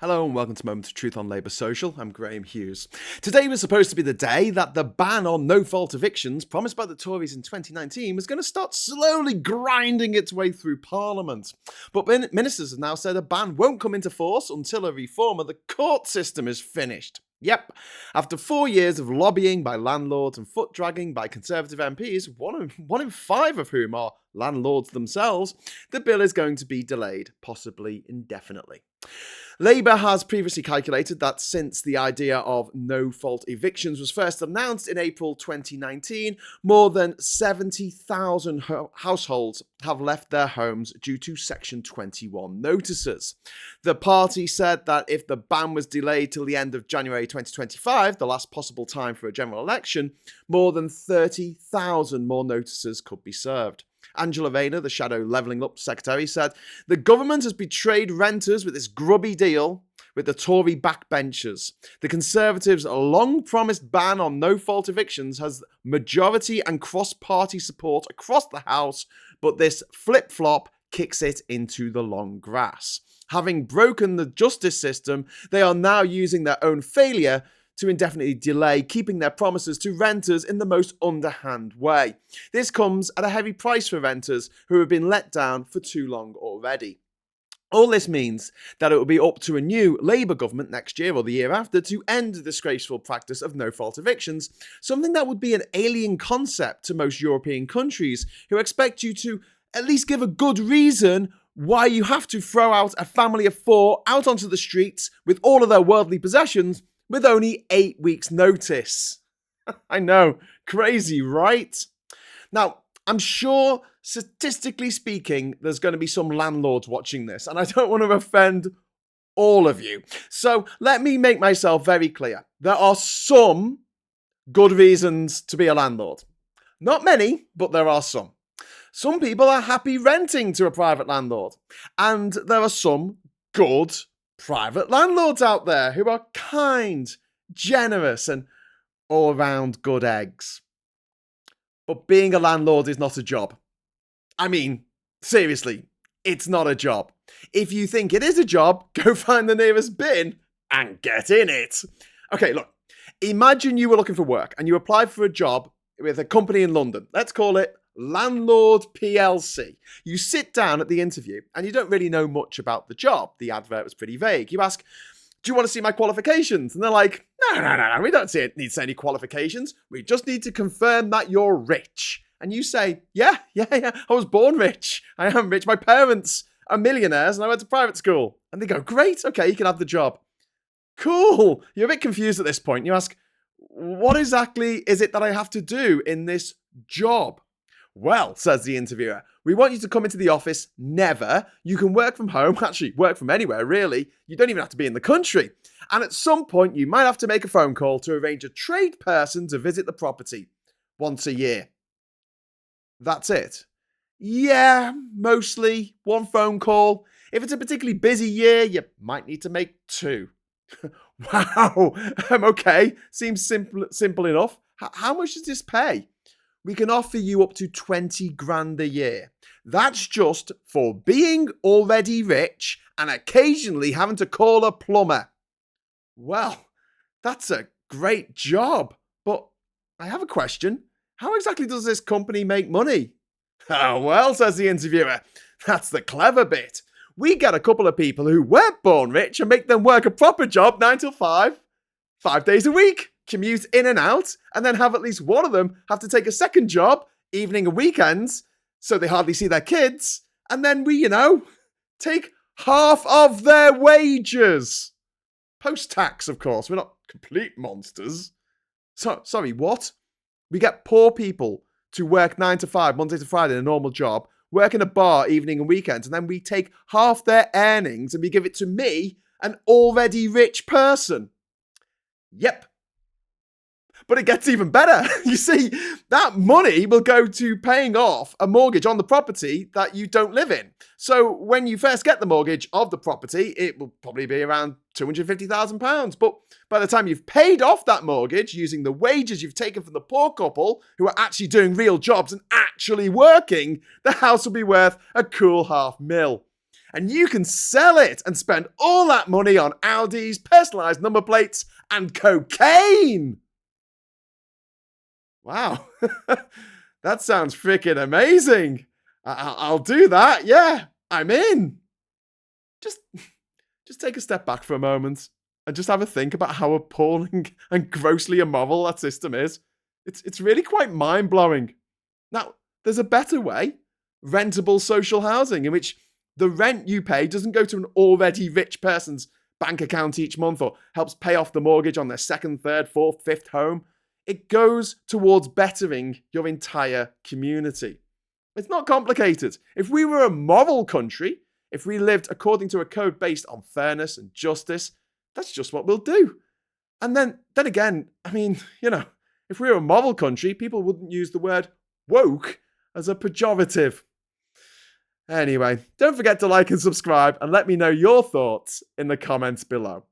Hello and welcome to Moment of Truth on Labour Social. I'm Graham Hughes. Today was supposed to be the day that the ban on no-fault evictions promised by the Tories in 2019 was going to start slowly grinding its way through Parliament. But ministers have now said a ban won't come into force until a reform of the court system is finished. Yep, after 4 years of lobbying by landlords and foot-dragging by Conservative MPs, one in five of whom are landlords themselves, the bill is going to be delayed, possibly indefinitely. Labour has previously calculated that since the idea of no-fault evictions was first announced in April 2019, more than 70,000 households have left their homes due to Section 21 notices. The party said that if the ban was delayed till the end of January 2025, the last possible time for a general election, more than 30,000 more notices could be served. Angela Rayner, the Shadow Levelling Up Secretary, said, "The government has betrayed renters with this grubby deal with the Tory backbenchers. The Conservatives' long-promised ban on no-fault evictions has majority and cross-party support across the House, but this flip-flop kicks it into the long grass. Having broken the justice system, they are now using their own failure to indefinitely delay keeping their promises to renters in the most underhand way. This comes at a heavy price for renters who have been let down for too long already." All this means that it will be up to a new Labour government next year or the year after to end the disgraceful practice of no-fault evictions, something that would be an alien concept to most European countries who expect you to at least give a good reason why you have to throw out a family of four out onto the streets with all of their worldly possessions with only 8 weeks' notice. I know, crazy, right? Now, I'm sure, statistically speaking, there's going to be some landlords watching this, and I don't want to offend all of you. So let me make myself very clear. There are some good reasons to be a landlord. Not many, but there are some. Some people are happy renting to a private landlord, and there are some good private landlords out there who are kind, generous, and all round good eggs. But being a landlord is not a job. I mean, seriously, it's not a job. If you think it is a job, go find the nearest bin and get in it. Okay, look, imagine you were looking for work and you applied for a job with a company in London. Let's call it Landlord PLC. You sit down at the interview and you don't really know much about the job. The advert was pretty vague. You ask, "Do you want to see my qualifications?" And they're like, No, we don't need to see any qualifications. We just need to confirm that you're rich. And you say, yeah, I was born rich. I am rich. My parents are millionaires and I went to private school. And they go, "Great, okay, you can have the job." Cool. You're a bit confused at this point. You ask, "What exactly is it that I have to do in this job?" "Well," says the interviewer, "we want you to come into the office never. You can work from home, actually work from anywhere really. You don't even have to be in the country. And at some point you might have to make a phone call to arrange a trade person to visit the property once a year." That's it. Yeah, mostly one phone call. If it's a particularly busy year, you might need to make two. Wow. Okay, seems simple enough. How much does this pay? "We can offer you up to 20 grand a year. That's just for being already rich and occasionally having to call a plumber." Well, that's a great job. But I have a question. How exactly does this company make money? "Oh, well," says the interviewer, "that's the clever bit. We get a couple of people who weren't born rich and make them work a proper job 9 till 5, 5 days a week, commute in and out, and then have at least one of them have to take a second job, evening and weekends, so they hardly see their kids, and then we, take half of their wages. Post-tax, of course. We're not complete monsters." Sorry, what? We get poor people to work 9 to 5, Monday to Friday in a normal job, work in a bar evening and weekends, and then we take half their earnings and we give it to me, an already rich person. Yep. But it gets even better. You see, that money will go to paying off a mortgage on the property that you don't live in. So when you first get the mortgage of the property, it will probably be around £250,000. But by the time you've paid off that mortgage using the wages you've taken from the poor couple who are actually doing real jobs and actually working, the house will be worth a cool $500,000. And you can sell it and spend all that money on Audis, personalised number plates, and cocaine. Wow. That sounds freaking amazing. I'll do that. Yeah, I'm in. Just take a step back for a moment and just have a think about how appalling and grossly immoral that system is. It's really quite mind-blowing. Now, there's a better way. Rentable social housing, in which the rent you pay doesn't go to an already rich person's bank account each month or helps pay off the mortgage on their second, third, fourth, fifth home. It goes towards bettering your entire community. It's not complicated. If we were a moral country, if we lived according to a code based on fairness and justice, that's just what we'll do. And then again, I mean, if we were a moral country, people wouldn't use the word woke as a pejorative. Anyway, don't forget to like and subscribe and let me know your thoughts in the comments below.